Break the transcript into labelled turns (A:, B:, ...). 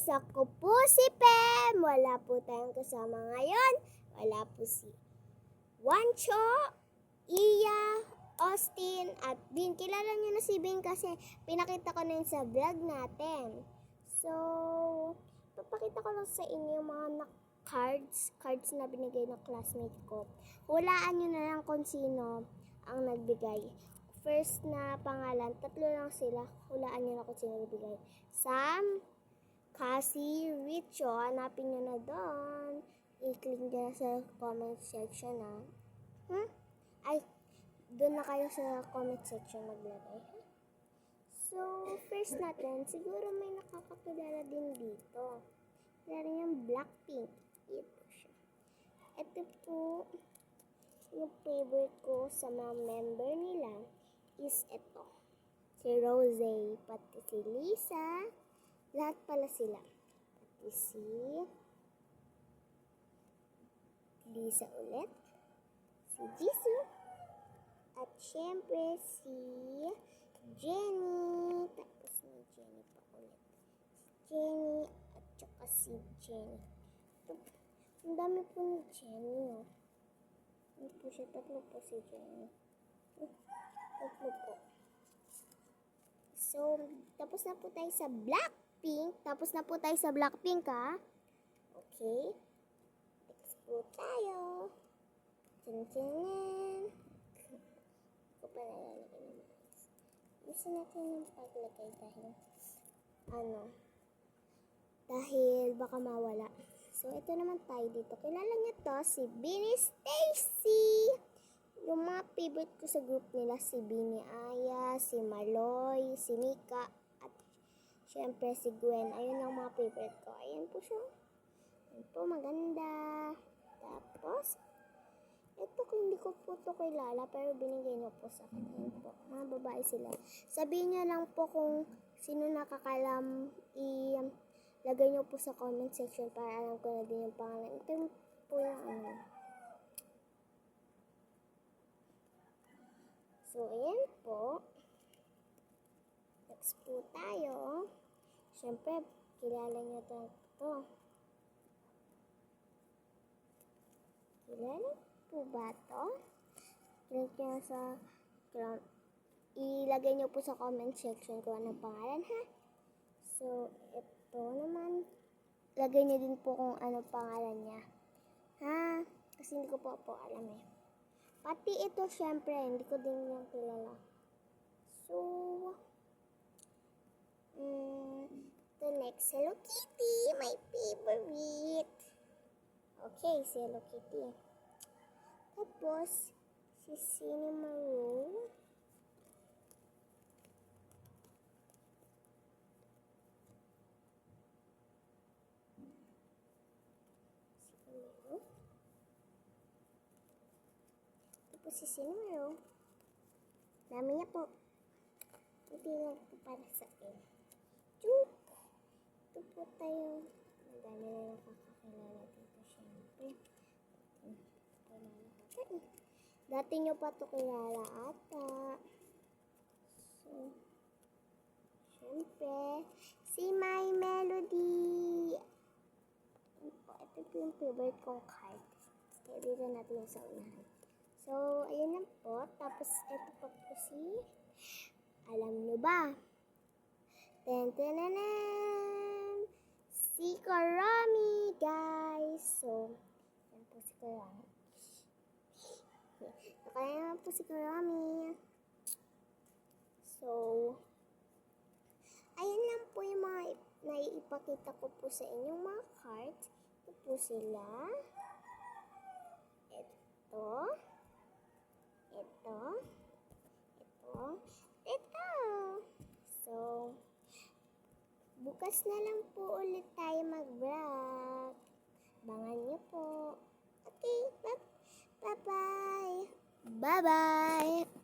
A: Ako po si Pem. Wala po tayong kasama ngayon. Wala po si Wancho, Iya, Austin, at Bin. Kilala niyo na si Bin kasi pinakita ko na yun sa vlog natin. So, papakita ko lang sa inyo yung mga cards na binigay ng classmate ko. Hulaan nyo na lang kung sino ang nagbigay. First na pangalan, 3 lang sila. Hulaan nyo na kung sino nagbigay. Sam, Cassie, Richo, hanapin nyo na doon. I-click nyo na sa comment section na. Ay, doon na kayo sa comment section maglagay. So, first natin, siguro may nakakakilala din dito. Kilala niyang Blackpink. Ito siya. Ito po, yung favorite ko sa mga member nila is ito. Si Rose, pati si Lisa. Lahat pala sila. Pati si Lisa ulit. Si Jisoo. At syempre si Jennie. Tapos may Jennie pa ulit. Jennie at saka si Jennie. Ang dami po ni Jennie. Ano po siya? 3 po si Jennie. 3 po. So, tapos na po tayo sa Blackpink. Ha? Okay. Next po tayo. Tchanan! Hindi ko pa nalalagay ng maayos. Gusto natin yung paglagay dahil baka mawala. So, ito naman tayo dito. Kilala niyo to, si Beanie Stacy. Yung mga favorite ko sa group nila, si Beanie Aya, si Maloy, si Mika, at syempre si Gwen. Ayun ang mga favorite ko. Ayan po siya. Ayan po, maganda. Tapos, ito ko hindi ko po ito kilala, pero binigay niyo po sa akin. Ayan po, mga babae sila. Sabihin niyo lang po kung sino nakakalam, lagay niyo po sa comment section para alam ko na din yung pangalan. Ito po yung So, ayan po. Next po tayo. Siyempre, kilala niyo ito. Kilala po ba ito? Ilagay niyo po sa comment section kung anong pangalan, ha? So, ito naman. Lagay niyo din po kung anong pangalan niya. Ha? Kasi hindi ko po alam eh. Pati ito, syempre, hindi ko din yung kilala. So, the next, Hello Kitty, my favorite. Okay, si Hello Kitty. Tapos, si Cinema Room. Si Cinema. Dami niya po. Hindi lang po para sa akin. Chup! Ito po tayo. Ang dami na nakakakilala dito, syempre. Dati nyo pa ito kilala ata. So, syempre, si My Melody. Ito po yung favorite kong card. Kaya dito natin yung sa unahan. So, ayun lang po. Tapos, ito pa po alam nyo ba? Si Karami, guys. So, yan po si Karami. Nakaya naman po si Karami. So, ayun lang po yung mga naiipakita ko po sa inyong mga cards. Ito po sila. Ito. So, bukas na lang po ulit tayo mag-vlog. Abangan niyo po. Okay, bye-bye. Bye-bye.